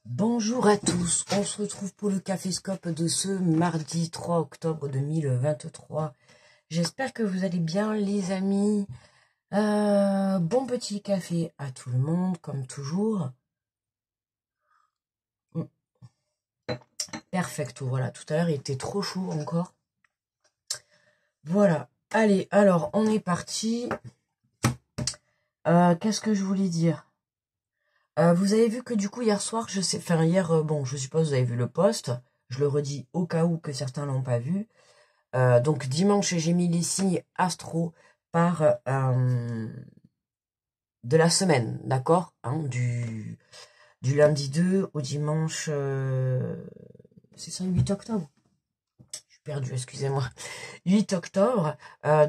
Bonjour à tous, on se retrouve pour le Caféscope de ce mardi 3 octobre 2023. J'espère que vous allez bien les amis. Bon petit café à tout le monde, comme toujours. Perfecto, voilà, tout à l'heure il était trop chaud encore. Voilà, allez, alors on est parti. Qu'est-ce que je voulais dire? Vous avez vu que du coup hier soir, je suppose que vous avez vu le post. Je le redis au cas où que certains l'ont pas vu. Donc dimanche, j'ai mis les signes astro par de la semaine, d'accord, hein, du lundi 2 au dimanche, c'est ça, 8 octobre. Je suis perdue, excusez-moi. 8 octobre.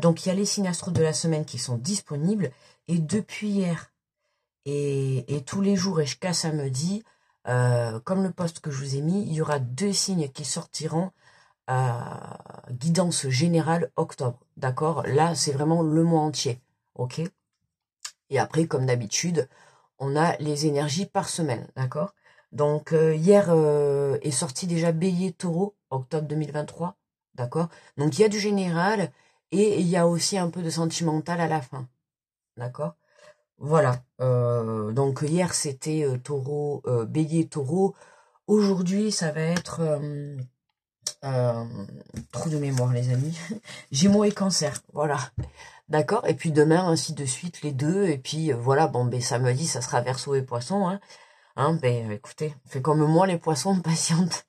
Donc il y a les signes astro de la semaine qui sont disponibles. Et depuis hier et tous les jours et jusqu'à samedi, comme le post que je vous ai mis, il y aura 2 signes qui sortiront guidance générale octobre, d'accord? Là, c'est vraiment le mois entier, ok? Et après, comme d'habitude, on a les énergies par semaine, d'accord? Donc, hier est sorti déjà Bélier Taureau, octobre 2023, d'accord? Donc, il y a du général et il y a aussi un peu de sentimental à la fin, d'accord? Voilà, donc hier, c'était Taureau, Bélier Taureau. Aujourd'hui, ça va être... Euh, trop de mémoire, les amis. Gémeaux et Cancer, voilà. D'accord. Et puis demain, ainsi de suite, les deux. Et puis voilà, bon, ben samedi, ça sera Verseau et Poisson. Ben écoutez, fait comme moi, les poissons de patiente.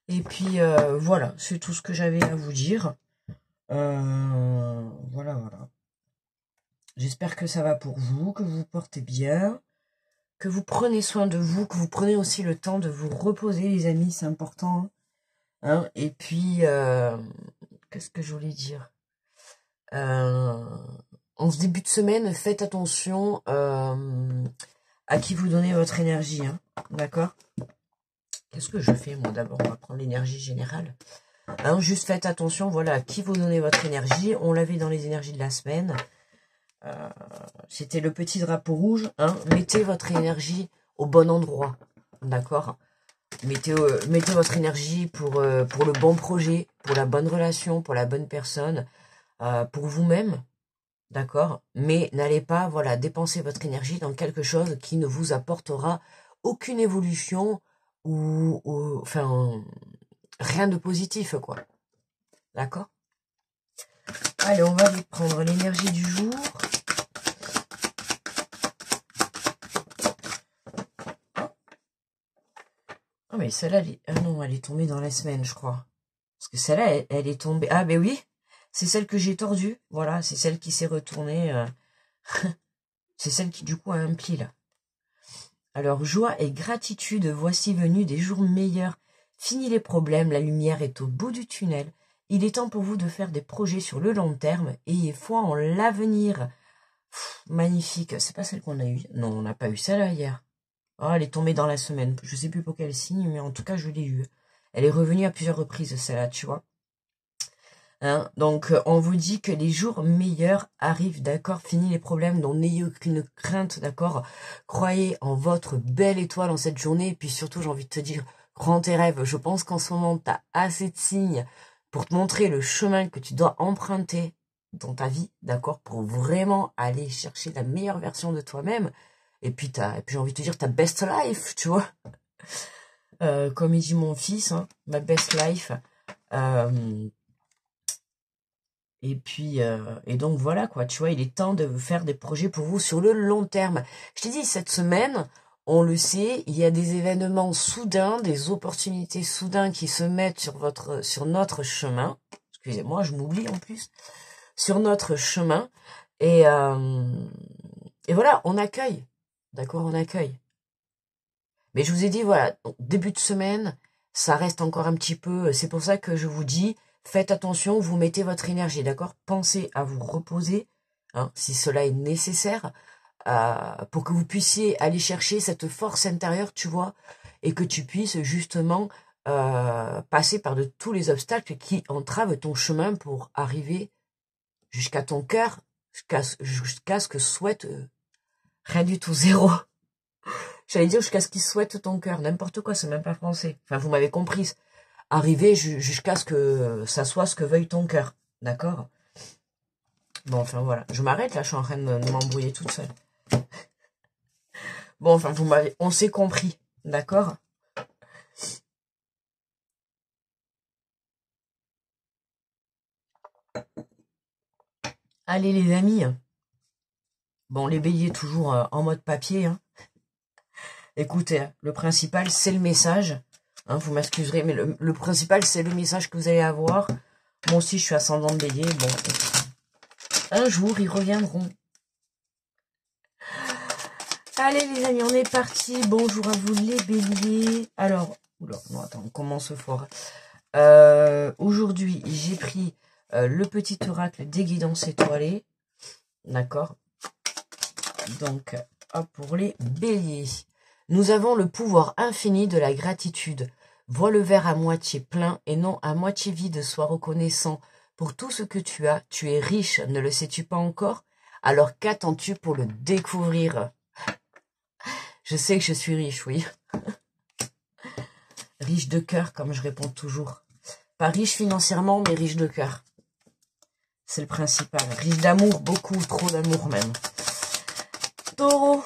Et puis voilà, c'est tout ce que j'avais à vous dire. Voilà. J'espère que ça va pour vous, que vous vous portez bien, que vous prenez soin de vous, que vous prenez aussi le temps de vous reposer, les amis, c'est important. Et puis, qu'est-ce que je voulais dire? En ce début de semaine, faites attention à qui vous donnez votre énergie, d'accord? Qu'est-ce que je fais, moi, d'abord? On va prendre l'énergie générale. Juste faites attention, voilà, à qui vous donnez votre énergie. On l'avait dans les énergies de la semaine. C'était le petit drapeau rouge. Mettez votre énergie au bon endroit, d'accord? Mettez votre énergie pour le bon projet, pour la bonne relation, pour la bonne personne, pour vous-même, d'accord? Mais n'allez pas, voilà, dépenser votre énergie dans quelque chose qui ne vous apportera aucune évolution enfin, rien de positif, quoi. D'accord? Allez, on va aller prendre l'énergie du jour. Oh, mais celle-là, non, elle est tombée dans la semaine, je crois. Parce que celle-là, elle est tombée... Ah, ben oui, c'est celle que j'ai tordue. Voilà, c'est celle qui s'est retournée. C'est celle qui, du coup, a un pli, là. Alors, joie et gratitude, voici venus des jours meilleurs. Fini les problèmes, la lumière est au bout du tunnel. Il est temps pour vous de faire des projets sur le long terme. Ayez foi en l'avenir. Magnifique. C'est pas celle qu'on a eue. Non, on n'a pas eu celle-là hier. Oh, elle est tombée dans la semaine. Je sais plus pour quel signe, mais en tout cas, je l'ai eue. Elle est revenue à plusieurs reprises, celle-là, tu vois. Donc, on vous dit que les jours meilleurs arrivent, d'accord? Fini les problèmes, donc n'ayez aucune crainte, d'accord? Croyez en votre belle étoile en cette journée, et puis surtout, j'ai envie de te dire, crois en tes rêves. Je pense qu'en ce moment, tu as assez de signes pour te montrer le chemin que tu dois emprunter dans ta vie, d'accord? Pour vraiment aller chercher la meilleure version de toi-même. Et puis, j'ai envie de te dire, ta best life, tu vois? Comme il dit mon fils, ma best life. Et puis, et donc voilà quoi, tu vois, il est temps de faire des projets pour vous sur le long terme. Je t'ai dit, cette semaine, on le sait, il y a des événements soudains, des opportunités soudains qui se mettent sur notre chemin. Excusez-moi, je m'oublie en plus. Sur notre chemin. Et voilà, on accueille. D'accord, on accueille. Mais je vous ai dit, voilà, début de semaine, ça reste encore un petit peu... C'est pour ça que je vous dis, faites attention, vous mettez votre énergie, d'accord? Pensez à vous reposer, si cela est nécessaire, pour que vous puissiez aller chercher cette force intérieure, tu vois, et que tu puisses justement passer par de tous les obstacles qui entravent ton chemin pour arriver jusqu'à ton cœur, jusqu'à ce que souhaite rien du tout, zéro. J'allais dire jusqu'à ce qu'il souhaite ton cœur. N'importe quoi, c'est même pas français. Enfin, vous m'avez comprise. Arriver jusqu'à ce que ça soit ce que veuille ton cœur. D'accord? Bon, enfin, voilà. Je m'arrête, là, je suis en train de m'embrouiller toute seule. Bon, enfin, on s'est compris. D'accord? Allez, les amis. Bon, les béliers, toujours en mode papier, hein. Écoutez, hein, le principal, c'est le message. Hein, vous m'excuserez, mais le principal, c'est le message que vous allez avoir. Moi aussi, je suis ascendant de bélier. Bon, un jour, ils reviendront. Allez, les amis, on est parti. Bonjour à vous, les béliers. Alors, oula, non, attends, on commence fort. Aujourd'hui, j'ai pris le petit oracle des guidances étoilées. D'accord? Donc, hop, pour les béliers. Nous avons le pouvoir infini de la gratitude. Vois le verre à moitié plein et non à moitié vide. Sois reconnaissant pour tout ce que tu as. Tu es riche, ne le sais-tu pas encore? Alors qu'attends-tu pour le découvrir? Je sais que je suis riche, oui. Riche de cœur, comme je réponds toujours. Pas riche financièrement, mais riche de cœur. C'est le principal. Riche d'amour, beaucoup, trop d'amour même. Taureau,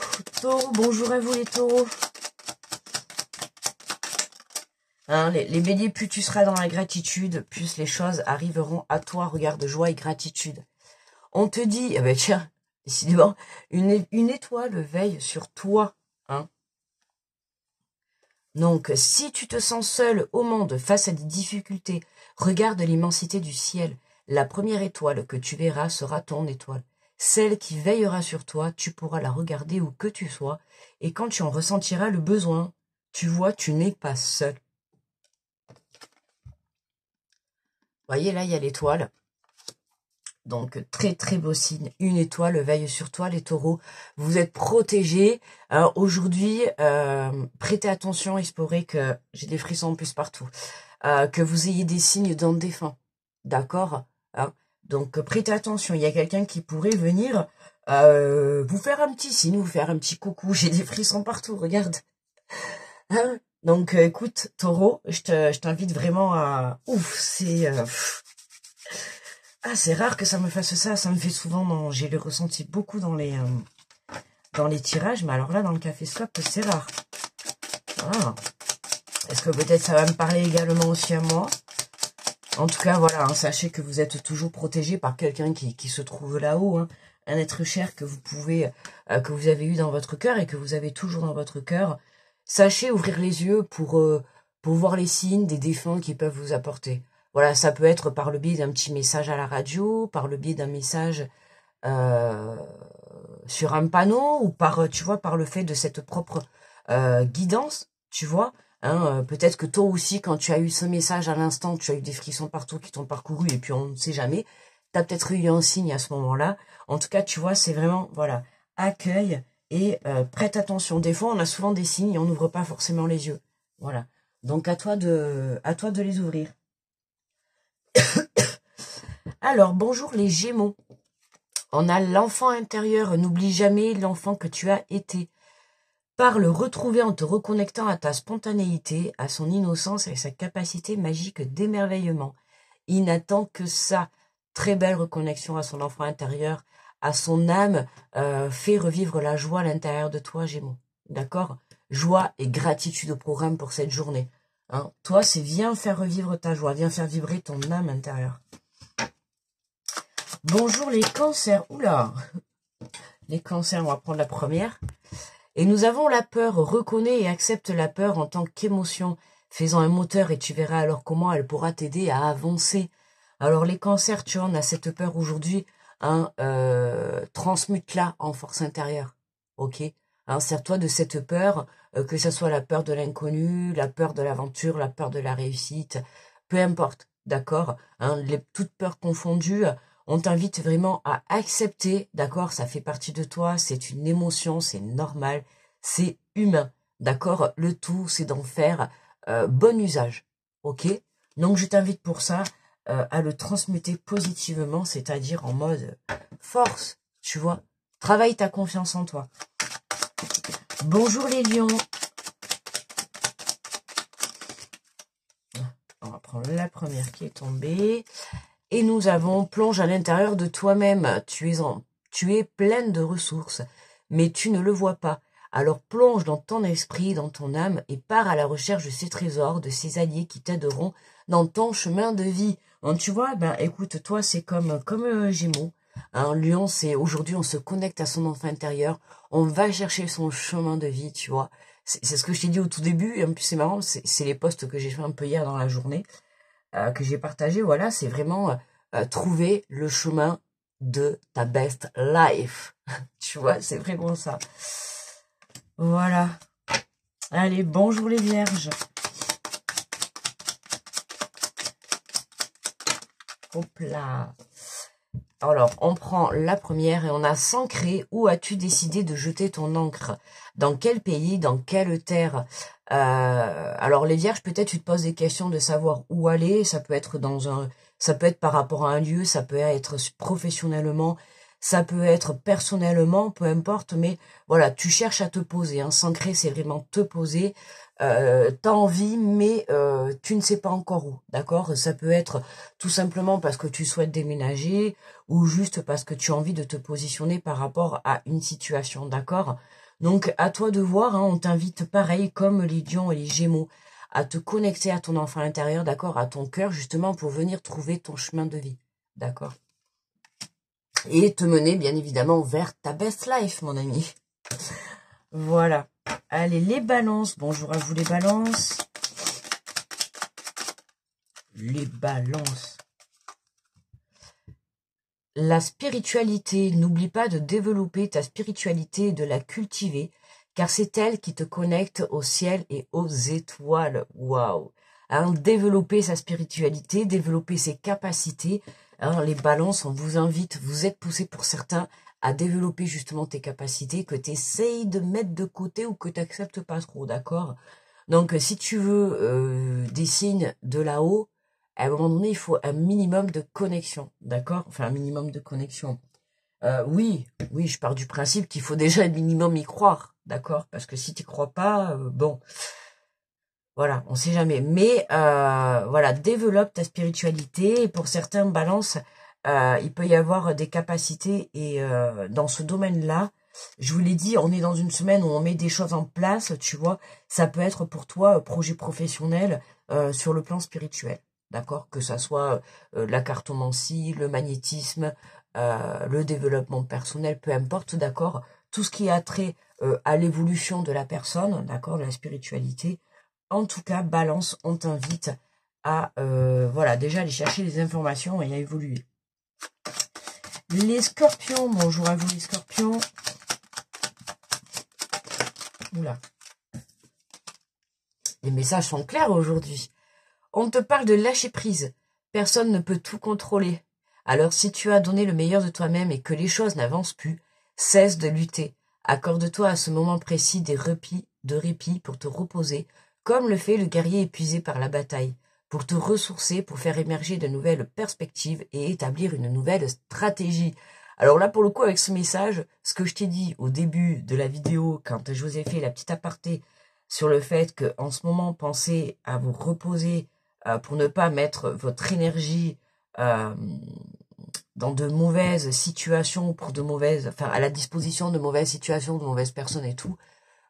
bonjour à vous les taureaux. Hein, les béliers, plus tu seras dans la gratitude, plus les choses arriveront à toi. Regarde, joie et gratitude. On te dit, eh ben tiens, décidément, une étoile veille sur toi. Hein. Donc, si tu te sens seul au monde face à des difficultés, regarde l'immensité du ciel. La première étoile que tu verras sera ton étoile. Celle qui veillera sur toi, tu pourras la regarder où que tu sois. Et quand tu en ressentiras le besoin, tu vois, tu n'es pas seul. Voyez, là, il y a l'étoile. Donc, très, très beau signe. Une étoile veille sur toi, les taureaux. Vous êtes protégés. Aujourd'hui, prêtez attention. Il se pourrait que... J'ai des frissons en plus partout. Que vous ayez des signes d'un défunt. D'accord, hein. Donc, prêtez attention. Il y a quelqu'un qui pourrait venir vous faire un petit signe, vous faire un petit coucou. J'ai des frissons partout, regarde. Hein. Donc, écoute, taureau, je t'invite vraiment à... Ouf, c'est... Ah, c'est rare que ça me fasse ça. Ça me fait souvent... J'ai le ressenti beaucoup dans les tirages. Mais alors là, dans le Café Swap, c'est rare. Ah. Est-ce que peut-être ça va me parler également aussi à moi? En tout cas, voilà, hein, sachez que vous êtes toujours protégé par quelqu'un qui se trouve là-haut, hein, un être cher que vous pouvez, que vous avez eu dans votre cœur et que vous avez toujours dans votre cœur. Sachez ouvrir les yeux pour voir les signes des défunts qui peuvent vous apporter. Voilà, ça peut être par le biais d'un petit message à la radio, par le biais d'un message sur un panneau ou par, tu vois, par le fait de cette propre guidance, tu vois. Hein, peut-être que toi aussi, quand tu as eu ce message à l'instant, tu as eu des frissons partout qui t'ont parcouru et puis on ne sait jamais. Tu as peut-être eu un signe à ce moment-là. En tout cas, tu vois, c'est vraiment, voilà, accueil et prête attention. Des fois, on a souvent des signes et on n'ouvre pas forcément les yeux. Voilà. Donc, à toi de les ouvrir. Alors, bonjour les Gémeaux. On a l'enfant intérieur. N'oublie jamais l'enfant que tu as été. Par le retrouver en te reconnectant à ta spontanéité, à son innocence et à sa capacité magique d'émerveillement. Il n'attend que ça. Très belle reconnexion à son enfant intérieur, à son âme. Fais revivre la joie à l'intérieur de toi, Gémeaux. D'accord? Joie et gratitude au programme pour cette journée. Hein? Toi, c'est viens faire revivre ta joie, viens faire vibrer ton âme intérieure. Bonjour les cancers. Oula! Les cancers, on va prendre la première. Et nous avons la peur. Reconnais et accepte la peur en tant qu'émotion, faisant un moteur et tu verras alors comment elle pourra t'aider à avancer. Alors les cancers, tu en as cette peur aujourd'hui, hein, transmute-la en force intérieure, ok? Hein, sers-toi de cette peur, que ce soit la peur de l'inconnu, la peur de l'aventure, la peur de la réussite, peu importe, d'accord? Hein, toutes peurs confondues, on t'invite vraiment à accepter, d'accord? Ça fait partie de toi, c'est une émotion, c'est normal, c'est humain, d'accord? Le tout, c'est d'en faire bon usage, ok? Donc, je t'invite pour ça à le transmuter positivement, c'est-à-dire en mode force, tu vois? Travaille ta confiance en toi. Bonjour les lions. On va prendre la première qui est tombée. Et nous avons plonge à l'intérieur de toi-même. Tu es pleine de ressources, mais tu ne le vois pas. Alors plonge dans ton esprit, dans ton âme, et pars à la recherche de ces trésors, de ces alliés qui t'aideront dans ton chemin de vie. Donc, tu vois, ben écoute, toi c'est comme Gémeaux. Hein, Lion, c'est aujourd'hui on se connecte à son enfant intérieur, on va chercher son chemin de vie, tu vois. C'est ce que je t'ai dit au tout début, et en plus c'est marrant, c'est les posts que j'ai fait un peu hier dans la journée, que j'ai partagé, voilà, c'est vraiment trouver le chemin de ta best life. Tu vois, c'est vraiment ça. Voilà. Allez, bonjour les vierges. Hop là. Alors, on prend la première et on a s'ancrer. Où as-tu décidé de jeter ton encre? Dans quel pays? Dans quelle terre? Alors, les vierges, peut-être tu te poses des questions de savoir où aller. Ça peut être ça peut être par rapport à un lieu, ça peut être professionnellement, ça peut être personnellement, peu importe. Mais voilà, tu cherches à te poser. Hein. S'ancrer, c'est vraiment te poser. T'as envie, mais tu ne sais pas encore où, d'accord? Ça peut être tout simplement parce que tu souhaites déménager ou juste parce que tu as envie de te positionner par rapport à une situation, d'accord? Donc, à toi de voir, hein, on t'invite pareil comme les lions et les gémeaux à te connecter à ton enfant intérieur, d'accord? À ton cœur, justement, pour venir trouver ton chemin de vie, d'accord? Et te mener, bien évidemment, vers ta best life, mon ami. Voilà. Allez, les balances. Bonjour à vous, les balances. Les balances. La spiritualité, n'oublie pas de développer ta spiritualité et de la cultiver, car c'est elle qui te connecte au ciel et aux étoiles. Waouh! Hein, développer sa spiritualité, développer ses capacités. Hein, les balances, on vous invite, vous êtes poussés pour certains à développer justement tes capacités que tu essayes de mettre de côté ou que tu n'acceptes pas trop, d'accord? Donc, si tu veux des signes de là-haut, à un moment donné, il faut un minimum de connexion, d'accord? Enfin, un minimum de connexion. Oui, je pars du principe qu'il faut déjà un minimum y croire, d'accord? Parce que si tu crois pas, bon, voilà, on sait jamais. Mais voilà, développe ta spiritualité. Et pour certains balances, il peut y avoir des capacités. Et dans ce domaine-là, je vous l'ai dit, on est dans une semaine où on met des choses en place, tu vois. Ça peut être pour toi projet professionnel sur le plan spirituel. D'accord? Que ça soit la cartomancie, le magnétisme, le développement personnel, peu importe, d'accord? Tout ce qui a trait à l'évolution de la personne, d'accord? De la spiritualité. En tout cas, Balance, on t'invite à voilà, déjà aller chercher les informations et à évoluer. Les scorpions, bonjour à vous les scorpions. Oula. Les messages sont clairs aujourd'hui. On te parle de lâcher prise. Personne ne peut tout contrôler. Alors si tu as donné le meilleur de toi-même et que les choses n'avancent plus, cesse de lutter. Accorde-toi à ce moment précis de répit pour te reposer, comme le fait le guerrier épuisé par la bataille, pour te ressourcer, pour faire émerger de nouvelles perspectives et établir une nouvelle stratégie. Alors là, pour le coup, avec ce message, ce que je t'ai dit au début de la vidéo, quand je vous ai fait la petite aparté sur le fait qu'en ce moment, pensez à vous reposer pour ne pas mettre votre énergie dans de mauvaises situations, pour de mauvaises, enfin à la disposition de mauvaises situations, de mauvaises personnes et tout.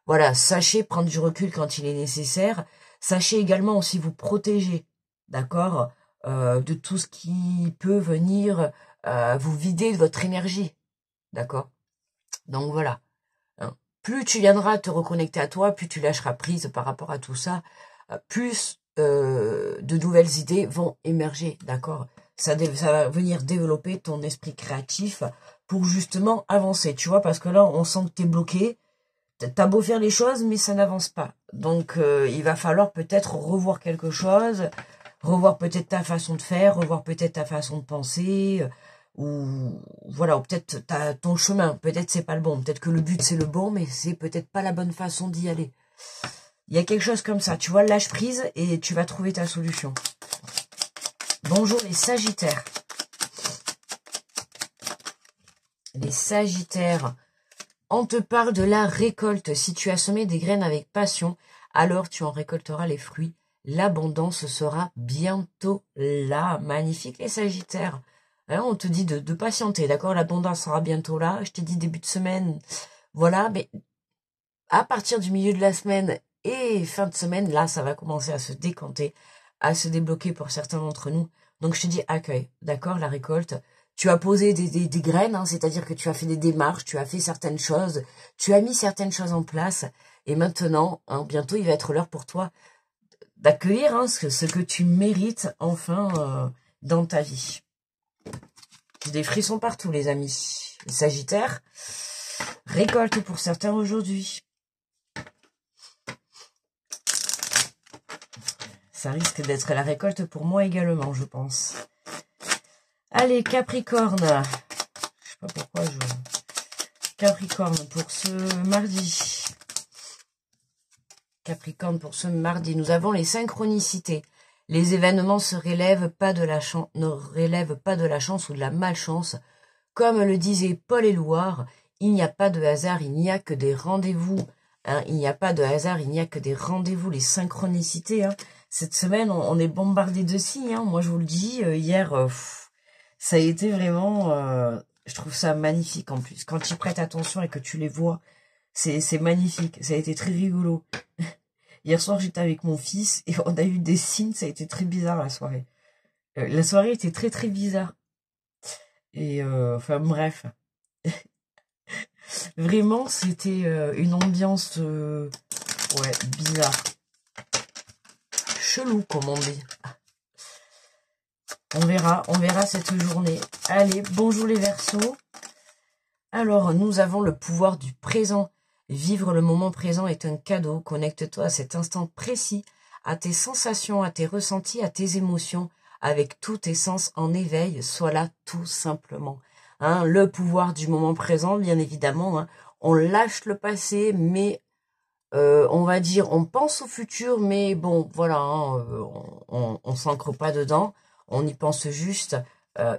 Voilà, sachez prendre du recul quand il est nécessaire. Sachez également aussi vous protéger, d'accord, de tout ce qui peut venir vous vider de votre énergie, d'accord. Donc voilà. Hein. Plus tu viendras te reconnecter à toi, plus tu lâcheras prise par rapport à tout ça, plus de nouvelles idées vont émerger, d'accord. Ça va venir développer ton esprit créatif pour justement avancer, tu vois, parce que là, on sent que tu es bloqué. T'as beau faire les choses, mais ça n'avance pas. Donc, il va falloir peut-être revoir quelque chose, revoir peut-être ta façon de faire, revoir peut-être ta façon de penser, ou voilà, ou peut-être ton chemin. Peut-être c'est pas le bon. Peut-être que le but c'est le bon, mais c'est peut-être pas la bonne façon d'y aller. Il y a quelque chose comme ça. Tu vois, lâche prise et tu vas trouver ta solution. Bonjour les Sagittaires. Les Sagittaires. On te parle de la récolte. Si tu as semé des graines avec passion, alors tu en récolteras les fruits. L'abondance sera bientôt là. Magnifique les Sagittaires. Hein, on te dit de patienter, d'accord? L'abondance sera bientôt là. Je t'ai dit début de semaine. Voilà, mais à partir du milieu de la semaine et fin de semaine, là, ça va commencer à se décanter, à se débloquer pour certains d'entre nous. Donc je te dis accueil, d'accord, la récolte. Tu as posé des graines, hein, c'est-à-dire que tu as fait des démarches, tu as fait certaines choses, tu as mis certaines choses en place, et maintenant, hein, bientôt, il va être l'heure pour toi d'accueillir hein, ce que tu mérites enfin dans ta vie. J'ai des frissons partout, les amis. Les Sagittaires, récolte pour certains aujourd'hui. Ça risque d'être la récolte pour moi également, je pense. Allez, Capricorne. Je sais pas pourquoi je... Capricorne pour ce mardi. Capricorne pour ce mardi. Nous avons les synchronicités. Les événements ne relèvent pas de la chance ou de la malchance. Comme le disait Paul Éluard, il n'y a pas de hasard, il n'y a que des rendez-vous. Hein, il n'y a pas de hasard, il n'y a que des rendez-vous. Les synchronicités, hein. Cette semaine, on est bombardé de signes. Hein. Moi, je vous le dis, hier, ça a été vraiment... je trouve ça magnifique en plus. Quand tu prêtes attention et que tu les vois, c'est magnifique. Ça a été très rigolo. Hier soir, j'étais avec mon fils et on a eu des signes. Ça a été très bizarre la soirée. La soirée était très, très bizarre. Et enfin, bref. Vraiment, c'était une ambiance ouais, bizarre. Chelou, comme on dit. On verra cette journée. Allez, bonjour les Verseaux. Alors, nous avons le pouvoir du présent. Vivre le moment présent est un cadeau. Connecte-toi à cet instant précis, à tes sensations, à tes ressentis, à tes émotions, avec tous tes sens en éveil. Sois là tout simplement. Hein, le pouvoir du moment présent, bien évidemment. Hein, on lâche le passé, mais... on va dire, on pense au futur, mais bon, voilà, hein, on s'ancre pas dedans, on y pense juste,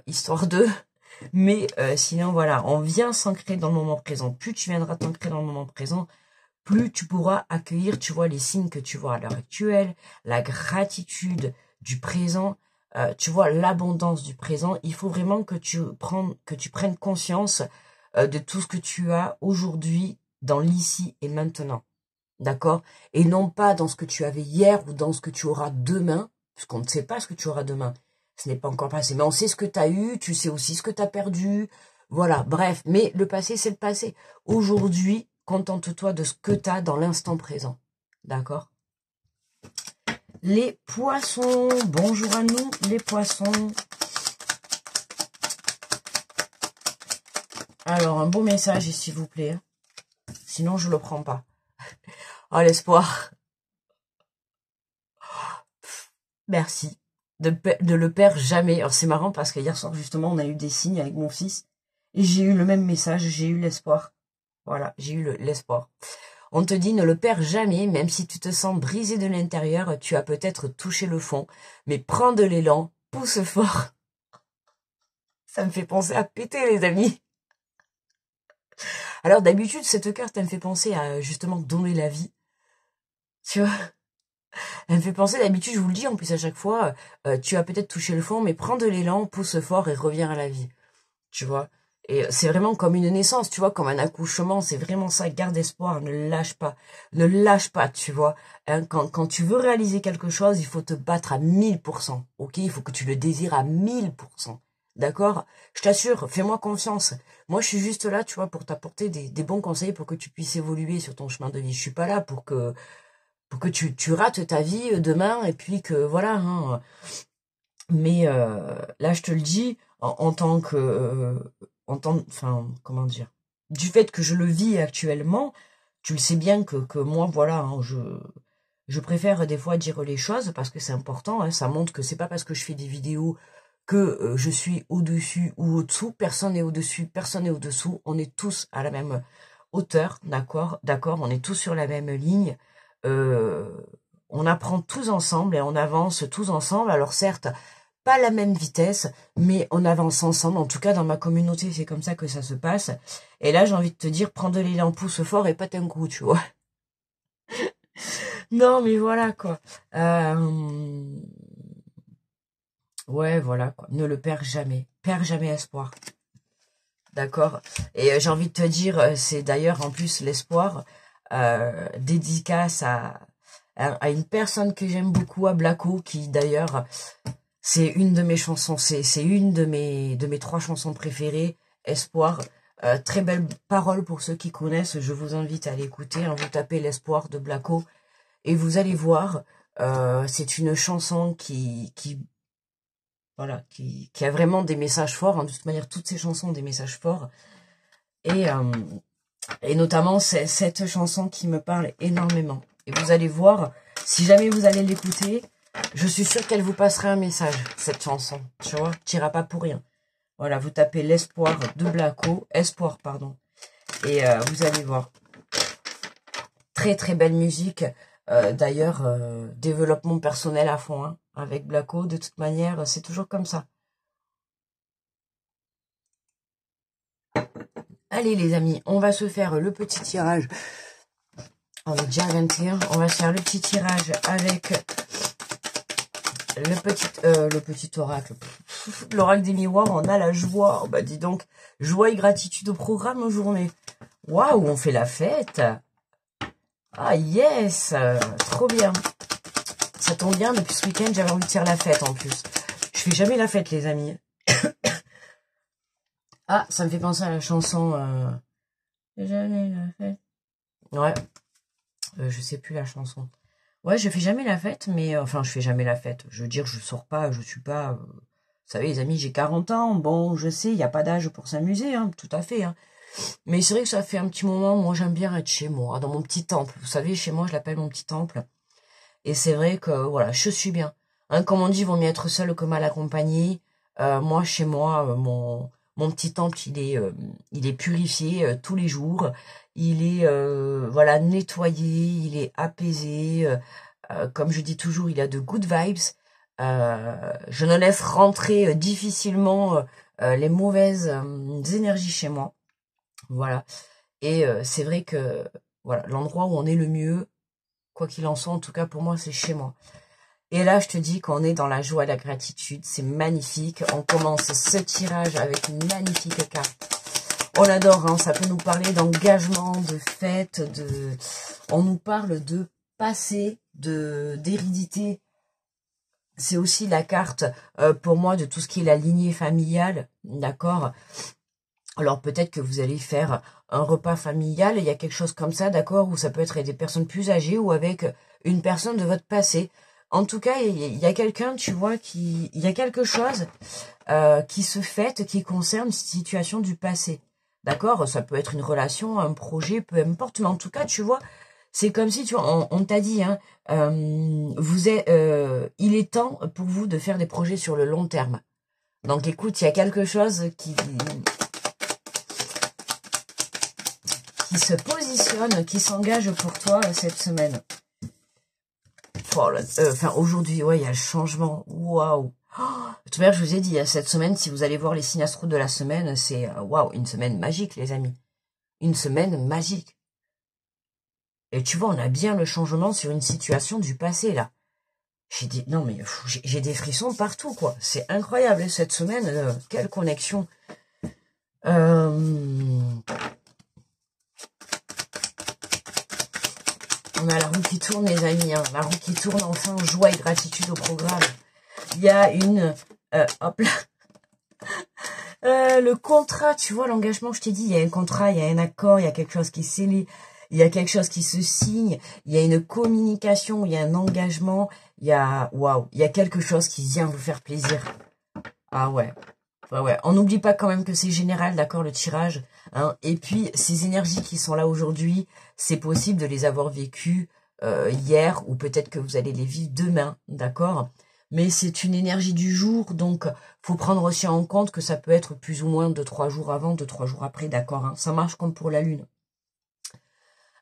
histoire de, mais sinon, voilà, on vient s'ancrer dans le moment présent. Plus tu viendras t'ancrer dans le moment présent, plus tu pourras accueillir, tu vois, les signes que tu vois à l'heure actuelle, la gratitude du présent, tu vois, l'abondance du présent. Il faut vraiment que tu prennes conscience de tout ce que tu as aujourd'hui, dans l'ici et maintenant. D'accord? Et non pas dans ce que tu avais hier ou dans ce que tu auras demain, puisqu'on ne sait pas ce que tu auras demain. Ce n'est pas encore passé. Mais on sait ce que tu as eu, tu sais aussi ce que tu as perdu. Voilà, bref. Mais le passé, c'est le passé. Aujourd'hui, contente-toi de ce que tu as dans l'instant présent. D'accord? Les poissons. Bonjour à nous, les poissons. Alors, un beau message, s'il vous plaît. Sinon, je ne le prends pas. Oh, l'espoir. Merci. De le perdre jamais. Alors, c'est marrant parce que hier soir, justement, on a eu des signes avec mon fils. Et j'ai eu le même message. J'ai eu l'espoir. Voilà, j'ai eu l'espoir. On te dit, ne le perds jamais, même si tu te sens brisé de l'intérieur, tu as peut-être touché le fond. Mais prends de l'élan, pousse fort. Ça me fait penser à péter, les amis. Alors, d'habitude, cette carte, elle me fait penser à, justement, donner la vie. Tu vois? Elle me fait penser, d'habitude, je vous le dis, en plus à chaque fois, tu as peut-être touché le fond, mais prends de l'élan, pousse fort et reviens à la vie. Tu vois? Et c'est vraiment comme une naissance, tu vois, comme un accouchement, c'est vraiment ça, garde espoir, ne lâche pas. Ne lâche pas, tu vois. Hein, quand tu veux réaliser quelque chose, il faut te battre à 1000%, ok? Il faut que tu le désires à 1000%. D'accord? Je t'assure, fais-moi confiance. Moi, je suis juste là, tu vois, pour t'apporter des bons conseils pour que tu puisses évoluer sur ton chemin de vie. Je suis pas là pour que tu rates ta vie demain et puis que voilà. Hein. Mais là, je te le dis, en tant que... enfin, comment dire, du fait que je le vis actuellement, tu le sais bien que moi, voilà, hein, je préfère des fois dire les choses parce que c'est important. Hein, ça montre que c'est pas parce que je fais des vidéos que je suis au-dessus ou au-dessous. Personne n'est au-dessus, personne n'est au-dessous. On est tous à la même hauteur, d'accord, on est tous sur la même ligne. On apprend tous ensemble et on avance tous ensemble. Alors certes, pas la même vitesse, mais on avance ensemble. En tout cas, dans ma communauté, c'est comme ça que ça se passe. Et là, j'ai envie de te dire, prends de l'élan, pousse fort et pète un coup, tu vois. Non, mais voilà, quoi. Ouais, voilà, quoi. Ne le perds jamais. Perds jamais espoir. D'accord. Et j'ai envie de te dire, c'est d'ailleurs en plus l'espoir, dédicace à une personne que j'aime beaucoup, à Blacko, qui d'ailleurs, c'est une de mes chansons, c'est une de mes 3 chansons préférées, Espoir. Très belle parole pour ceux qui connaissent, je vous invite à l'écouter, hein, vous tapez l'espoir de Blacko et vous allez voir, c'est une chanson voilà, qui a vraiment des messages forts, hein, de toute manière toutes ces chansons ont des messages forts, et notamment c'est cette chanson qui me parle énormément. Et vous allez voir, si jamais vous allez l'écouter, je suis sûre qu'elle vous passera un message, cette chanson. Tu vois, tu n'iras pas pour rien. Voilà, vous tapez l'espoir de Blacko, espoir, pardon. Et vous allez voir. Très très belle musique. D'ailleurs, développement personnel à fond, hein, avec Blacko. De toute manière, c'est toujours comme ça. Allez les amis, on va se faire le petit tirage. On est déjà à 21. On va se faire le petit tirage avec le petit oracle. L'oracle des miroirs, on a la joie. Oh, bah dis donc, joie et gratitude au programme aujourd'hui. Waouh, on fait la fête. Ah yes, trop bien. Ça tombe bien, depuis ce week-end, j'avais envie de faire la fête en plus. Je fais jamais la fête les amis. Ah, ça me fait penser à la chanson... Jamais la fête. Ouais, je sais plus la chanson. Ouais, je fais jamais la fête, mais... enfin, je fais jamais la fête. Je veux dire, je sors pas, je suis pas... vous savez, les amis, j'ai 40 ans. Bon, je sais, il n'y a pas d'âge pour s'amuser, hein, tout à fait. Hein. Mais c'est vrai que ça fait un petit moment, moi, j'aime bien être chez moi, dans mon petit temple. Vous savez, chez moi, je l'appelle mon petit temple. Et c'est vrai que, voilà, je suis bien. Hein, comme on dit, vaut mieux être seul que mal accompagné. Moi, chez moi, mon petit temple, il est purifié tous les jours. Il est, voilà, nettoyé, il est apaisé. Comme je dis toujours, il a de good vibes. Je ne laisse rentrer difficilement les mauvaises énergies chez moi. Voilà. Et c'est vrai que voilà, l'endroit où on est le mieux, quoi qu'il en soit, en tout cas pour moi, c'est chez moi. Et là, je te dis qu'on est dans la joie et la gratitude. C'est magnifique. On commence ce tirage avec une magnifique carte. On adore, hein, ça peut nous parler d'engagement, de fête, on nous parle de passé, d'hérédité. C'est aussi la carte, pour moi, de tout ce qui est la lignée familiale, d'accord? Alors peut-être que vous allez faire un repas familial, il y a quelque chose comme ça, d'accord? Ou ça peut être avec des personnes plus âgées ou avec une personne de votre passé. En tout cas, il y a quelqu'un, tu vois, il y a quelque chose qui se fête, qui concerne une situation du passé. D'accord? Ça peut être une relation, un projet, peu importe. Mais en tout cas, tu vois, c'est comme si, tu vois, on t'a dit, hein, il est temps pour vous de faire des projets sur le long terme. Donc écoute, il y a quelque chose qui se positionne, qui s'engage pour toi cette semaine. Enfin, aujourd'hui, ouais, il y a le changement. Waouh! Tout à l'heure, je vous ai dit, cette semaine, si vous allez voir les signes astro de la semaine, c'est, waouh, une semaine magique, les amis. Une semaine magique. Et tu vois, on a bien le changement sur une situation du passé, là. Non, mais j'ai des frissons partout, quoi. C'est incroyable, cette semaine. Quelle connexion. On a la roue qui tourne, les amis. Hein. La roue qui tourne, enfin, joie et gratitude au programme. Il y a une... hop là. Le contrat, tu vois, l'engagement, je t'ai dit, il y a un contrat, il y a un accord, il y a quelque chose qui est scellé, il y a quelque chose qui se signe, il y a une communication, il y a un engagement, il y a... Waouh, il y a quelque chose qui vient vous faire plaisir. Ah ouais. Ouais. On n'oublie pas quand même que c'est général, d'accord, le tirage. Hein. Et puis, ces énergies qui sont là aujourd'hui, c'est possible de les avoir vécues hier ou peut-être que vous allez les vivre demain, d'accord? Mais c'est une énergie du jour, donc faut prendre aussi en compte que ça peut être plus ou moins 2-3 jours avant, 2-3 jours après, d'accord? Hein. Ça marche comme pour la lune.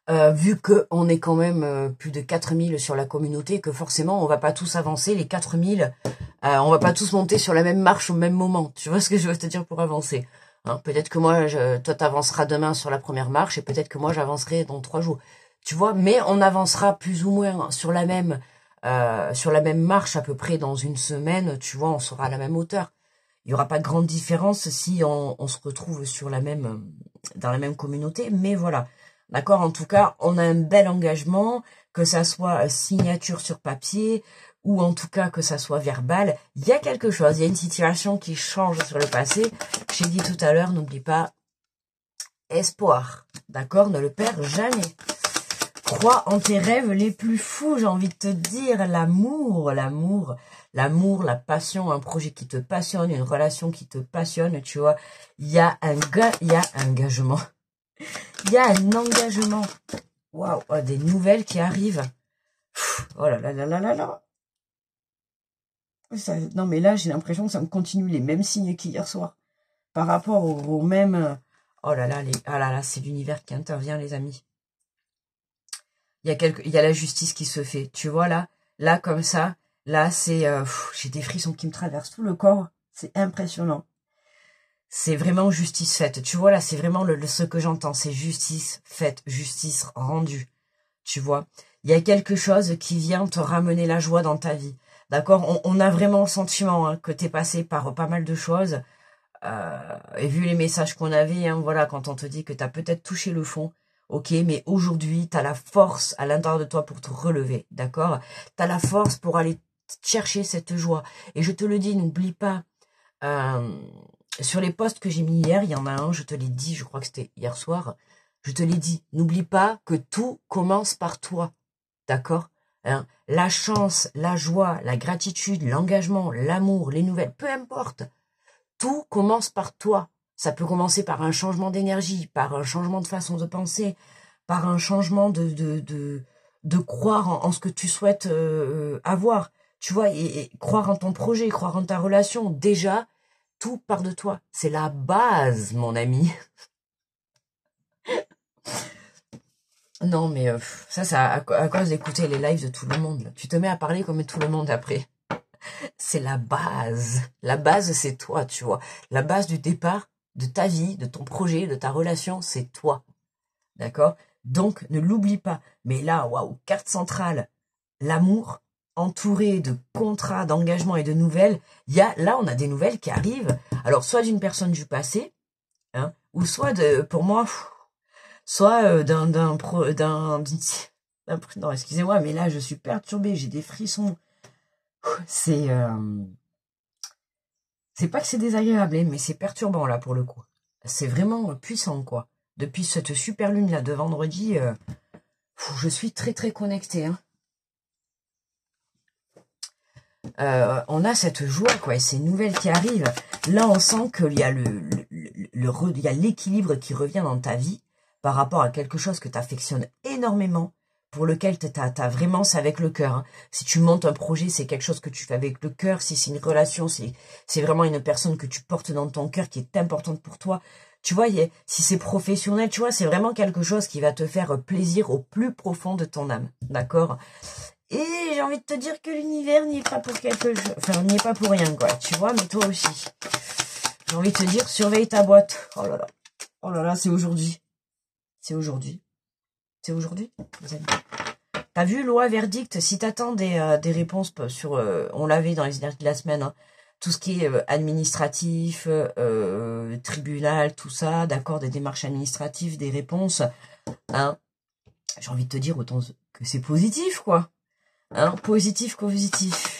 vu qu'on est quand même plus de 4000 sur la communauté, que forcément on va pas tous avancer, les 4000, on va pas tous monter sur la même marche au même moment. Tu vois ce que je veux te dire pour avancer, hein? Peut-être que moi, toi t'avanceras demain sur la première marche et peut-être que moi j'avancerai dans 3 jours. Tu vois, mais on avancera plus ou moins sur la même marche à peu près dans une semaine, tu vois, on sera à la même hauteur. Il y aura pas de grande différence si on se retrouve sur dans la même communauté, mais voilà. D'accord? En tout cas, on a un bel engagement, que ça soit signature sur papier, ou en tout cas que ça soit verbal. Il y a quelque chose, il y a une situation qui change sur le passé. J'ai dit tout à l'heure, n'oublie pas, espoir. D'accord? Ne le perds jamais. Crois en tes rêves les plus fous, j'ai envie de te dire, l'amour, la passion, un projet qui te passionne, une relation qui te passionne, tu vois. Il y a un engagement. Il y a un engagement. Waouh, oh, des nouvelles qui arrivent. Oh là là là là là là. Non mais là, j'ai l'impression que ça me continue les mêmes signes qu'hier soir. Par rapport aux mêmes... Oh là là, ah là là, c'est l'univers qui intervient, les amis. Il y a la justice qui se fait. Tu vois, là comme ça, là, c'est... j'ai des frissons qui me traversent tout le corps. C'est impressionnant. C'est vraiment justice faite. Tu vois, là, c'est vraiment ce que j'entends. C'est justice faite, justice rendue. Tu vois, il y a quelque chose qui vient te ramener la joie dans ta vie. D'accord, on a vraiment le sentiment, hein, que tu es passé par pas mal de choses. Et vu les messages qu'on avait, hein, voilà, quand on te dit que tu as peut-être touché le fond, ok, mais aujourd'hui, tu as la force à l'intérieur de toi pour te relever, d'accord? Tu as la force pour aller chercher cette joie. Et je te le dis, n'oublie pas, sur les posts que j'ai mis hier, il y en a un, je te l'ai dit, je crois que c'était hier soir, je te l'ai dit, n'oublie pas que tout commence par toi, d'accord, hein? La chance, la joie, la gratitude, l'engagement, l'amour, les nouvelles, peu importe, tout commence par toi. Ça peut commencer par un changement d'énergie, par un changement de façon de penser, par un changement de croire en ce que tu souhaites avoir, tu vois, et croire en ton projet, croire en ta relation. Déjà, tout part de toi. C'est la base, mon ami. Non, mais ça à cause d'écouter les lives de tout le monde. Là. Tu te mets à parler comme tout le monde après. C'est la base. La base, c'est toi, tu vois. La base du départ de ta vie, de ton projet, de ta relation, c'est toi. D'accord? Donc, ne l'oublie pas. Mais là, waouh, carte centrale, l'amour, entouré de contrats, d'engagements et de nouvelles. Là, on a des nouvelles qui arrivent. Alors, soit d'une personne du passé, hein, ou soit pour moi, soit non, excusez-moi, mais là, je suis perturbée, j'ai des frissons. C'est pas que c'est désagréable, hein, mais c'est perturbant, là, pour le coup. C'est vraiment puissant, quoi. Depuis cette super lune, là, de vendredi, je suis très, très connectée, hein. On a cette joie, quoi, et ces nouvelles qui arrivent. Là, on sent qu'il y a il y a l'équilibre qui revient dans ta vie par rapport à quelque chose que tu affectionnes énormément, pour lequel t'as vraiment, c'est avec le cœur. Hein. Si tu montes un projet, c'est quelque chose que tu fais avec le cœur. Si c'est une relation, c'est vraiment une personne que tu portes dans ton cœur qui est importante pour toi. Tu vois, si c'est professionnel, tu vois, c'est vraiment quelque chose qui va te faire plaisir au plus profond de ton âme. D'accord? Et j'ai envie de te dire que l'univers n'y est pas pour quelque chose. Enfin, n'y est pas pour rien, quoi. Tu vois, mais toi aussi. J'ai envie de te dire, surveille ta boîte. Oh là là. Oh là là, c'est aujourd'hui. C'est aujourd'hui. C'est aujourd'hui, les amis. T'as vu, loi, verdict, si t'attends des réponses sur... on l'avait dans les énergies de la semaine, hein, tout ce qui est administratif, tribunal, tout ça, d'accord, des démarches administratives, des réponses, hein, j'ai envie de te dire autant que c'est positif, quoi. Hein, positif, positif.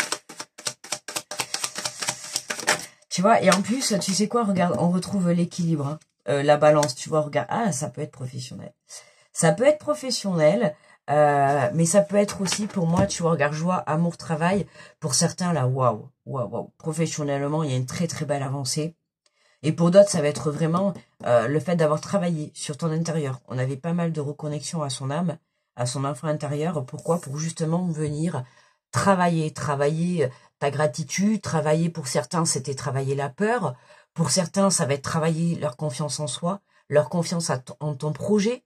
Tu vois, et en plus, tu sais quoi, regarde, on retrouve l'équilibre, hein, la balance, tu vois, regarde, ah, ça peut être professionnel. Ça peut être professionnel, mais ça peut être aussi, pour moi, tu vois, regarde, joie, amour, travail. Pour certains, là, waouh, waouh, waouh. Professionnellement, il y a une très, très belle avancée. Et pour d'autres, ça va être vraiment le fait d'avoir travaillé sur ton intérieur. On avait pas mal de reconnexion à son âme, à son enfant intérieur. Pourquoi? Pour justement venir travailler ta gratitude, travailler pour certains, c'était travailler la peur. Pour certains, ça va être travailler leur confiance en soi, leur confiance en ton projet.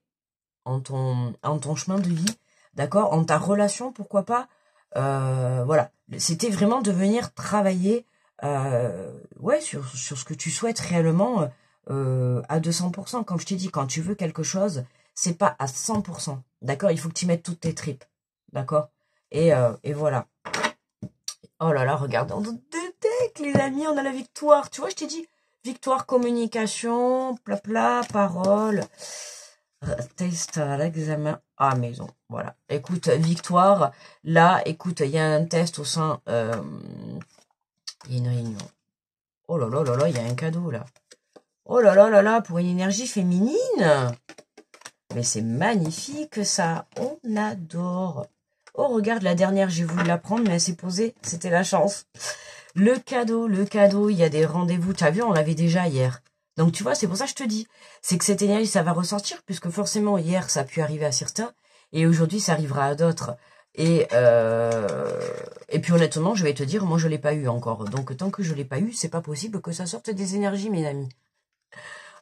en ton chemin de vie, d'accord, en ta relation, pourquoi pas, voilà, c'était vraiment de venir travailler, ouais, sur ce que tu souhaites réellement, à 200%. Comme je t'ai dit, quand tu veux quelque chose, c'est pas à 100%, d'accord, il faut que tu mettes toutes tes tripes, d'accord, et voilà. Oh là là, regarde, on détecte, les amis, on a la victoire. Tu vois, je t'ai dit, victoire, communication, plat, parole, test à l'examen à maison. Voilà. Écoute, victoire. Là, écoute, il y a un test au sein... il y a une réunion. Oh là là là là, il y a un cadeau, là. Oh là là là là, pour une énergie féminine. Mais c'est magnifique, ça. On adore. Oh, regarde, la dernière, j'ai voulu la prendre, mais elle s'est posée. C'était la chance. Le cadeau, il y a des rendez-vous. Tu as vu, on l'avait déjà hier. Donc, tu vois, c'est pour ça que je te dis. C'est que cette énergie, ça va ressortir, puisque forcément, hier, ça a pu arriver à certains. Et aujourd'hui, ça arrivera à d'autres. Et puis, honnêtement, je vais te dire, moi, je l'ai pas eu encore. Donc, tant que je l'ai pas eu, c'est pas possible que ça sorte des énergies, mes amis.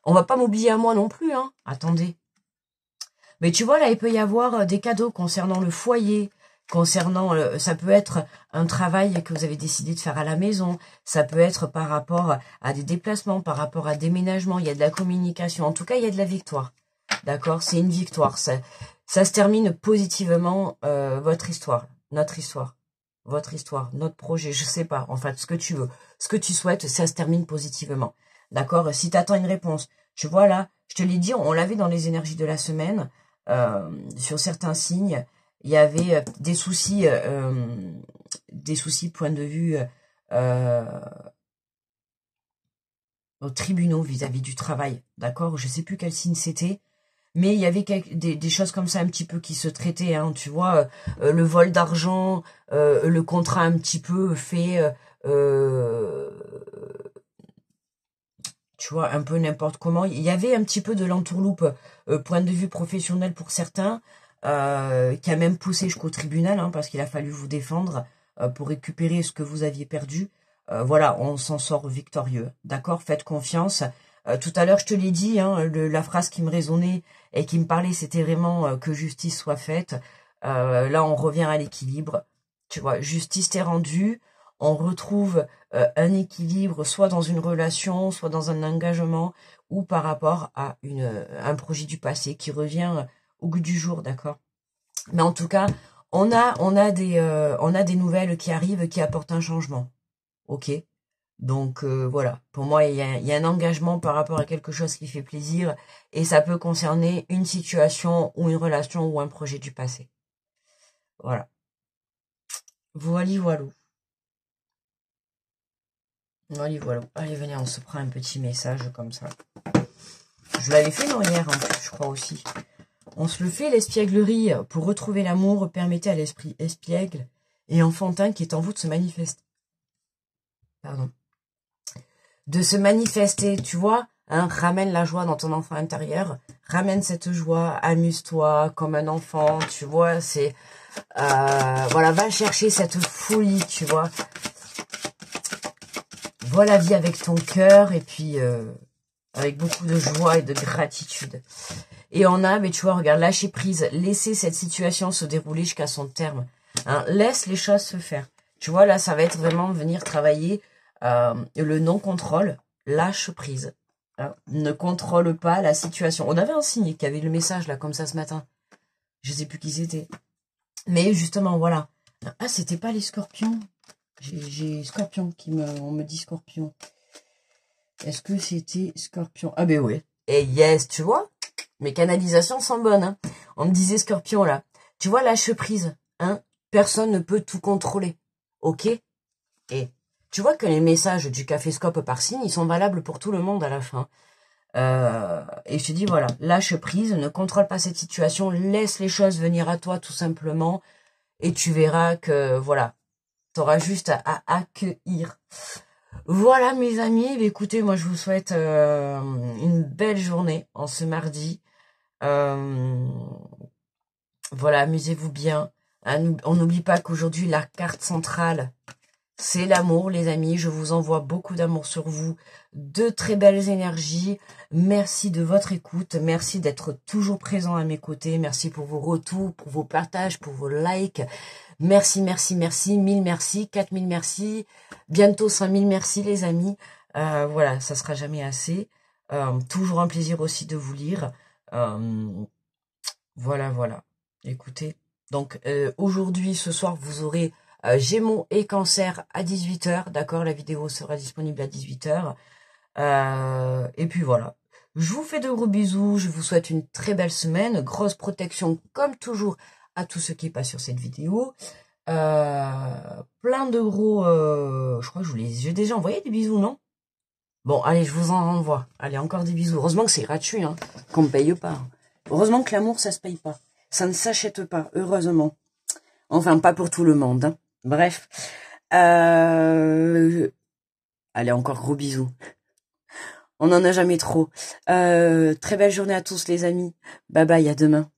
On va pas m'oublier à moi non plus, hein. Attendez. Mais tu vois, là, il peut y avoir des cadeaux concernant le foyer, concernant, ça peut être un travail que vous avez décidé de faire à la maison, ça peut être par rapport à des déplacements, par rapport à déménagement, il y a de la communication, en tout cas, il y a de la victoire. D'accord? C'est une victoire. Ça se termine positivement, votre histoire, notre histoire, votre histoire, notre projet, je sais pas, enfin, ce que tu veux, ce que tu souhaites, ça se termine positivement. D'accord? Si tu attends une réponse, je vois là, je te l'ai dit, on l'avait dans les énergies de la semaine, sur certains signes, il y avait des soucis point de vue aux tribunaux vis-à-vis du travail, d'accord? Je sais plus quel signe c'était, mais il y avait des choses comme ça un petit peu qui se traitaient, hein, tu vois, le vol d'argent, le contrat un petit peu fait, tu vois, un peu n'importe comment. Il y avait un petit peu de l'entourloupe, point de vue professionnel pour certains, qui a même poussé jusqu'au tribunal, hein, parce qu'il a fallu vous défendre pour récupérer ce que vous aviez perdu. Voilà, on s'en sort victorieux. D'accord? Faites confiance. Tout à l'heure, je te l'ai dit, hein, la phrase qui me résonnait et qui me parlait, c'était vraiment que justice soit faite. Là, on revient à l'équilibre. Tu vois, justice t'est rendue. On retrouve un équilibre, soit dans une relation, soit dans un engagement, ou par rapport à un projet du passé qui revient au goût du jour, d'accord? Mais en tout cas, on a des nouvelles qui arrivent, qui apportent un changement, ok? Donc voilà, pour moi, il y a un engagement par rapport à quelque chose qui fait plaisir, et ça peut concerner une situation, ou une relation, ou un projet du passé. Voilà. Voilà, voilà. Allez, voilà. Allez, venez, on se prend un petit message comme ça. Je l'avais fait, non, hier, en plus, je crois aussi. On se le fait, l'espièglerie. Pour retrouver l'amour, permettez à l'esprit espiègle et enfantin qui est en vous de se manifester. Pardon. De se manifester, tu vois, hein, ramène la joie dans ton enfant intérieur. Ramène cette joie, amuse-toi comme un enfant, tu vois, c'est... voilà, va chercher cette folie, tu vois. Vois la vie avec ton cœur et puis avec beaucoup de joie et de gratitude. Et on a, mais tu vois, regarde, lâcher prise, laisser cette situation se dérouler jusqu'à son terme. Hein, laisse les choses se faire. Tu vois, là, ça va être vraiment venir travailler le non-contrôle, lâche prise. Hein, ne contrôle pas la situation. On avait un signe qui avait le message, là, comme ça, ce matin. Je sais plus qui c'était. Mais justement, voilà. Ah, c'était pas les scorpions. J'ai Scorpion on me dit Scorpion. Est-ce que c'était Scorpion? Ah ben oui. Et yes, tu vois, mes canalisations sont bonnes. Hein. On me disait Scorpion là. Tu vois, lâche prise. Hein. Personne ne peut tout contrôler. Ok? Et tu vois que les messages du Caféscope par signe, ils sont valables pour tout le monde à la fin. Et je te dis, voilà, lâche prise, ne contrôle pas cette situation, laisse les choses venir à toi tout simplement. Et tu verras que, voilà, t'auras juste à accueillir. Voilà mes amis, écoutez, moi je vous souhaite une belle journée en ce mardi. Voilà, amusez-vous bien. Hein, on n'oublie pas qu'aujourd'hui la carte centrale, C'est l'amour, les amis. Je vous envoie beaucoup d'amour sur vous, de très belles énergies. Merci de votre écoute. Merci d'être toujours présent à mes côtés. Merci pour vos retours, pour vos partages, pour vos likes. Merci, merci, merci. 1000 merci, 4000 merci. Bientôt 5000 merci, les amis. Voilà, ça sera jamais assez. Toujours un plaisir aussi de vous lire. Voilà, voilà. Écoutez, donc aujourd'hui, ce soir, vous aurez Gémeaux et Cancer à 18h. D'accord, la vidéo sera disponible à 18h. Et puis voilà. Je vous fais de gros bisous. Je vous souhaite une très belle semaine. Grosse protection, comme toujours, à tous ceux qui passent sur cette vidéo. Plein de gros... je crois que j'ai déjà envoyé des bisous, non? Bon, allez, je vous en renvoie. Allez, encore des bisous. Heureusement que c'est gratuit, hein, qu'on me paye pas. Heureusement que l'amour, ça se paye pas. Ça ne s'achète pas, heureusement. Enfin, pas pour tout le monde. Hein. Bref. Allez, encore gros bisous. On n'en a jamais trop. Très belle journée à tous, les amis. Bye bye, à demain.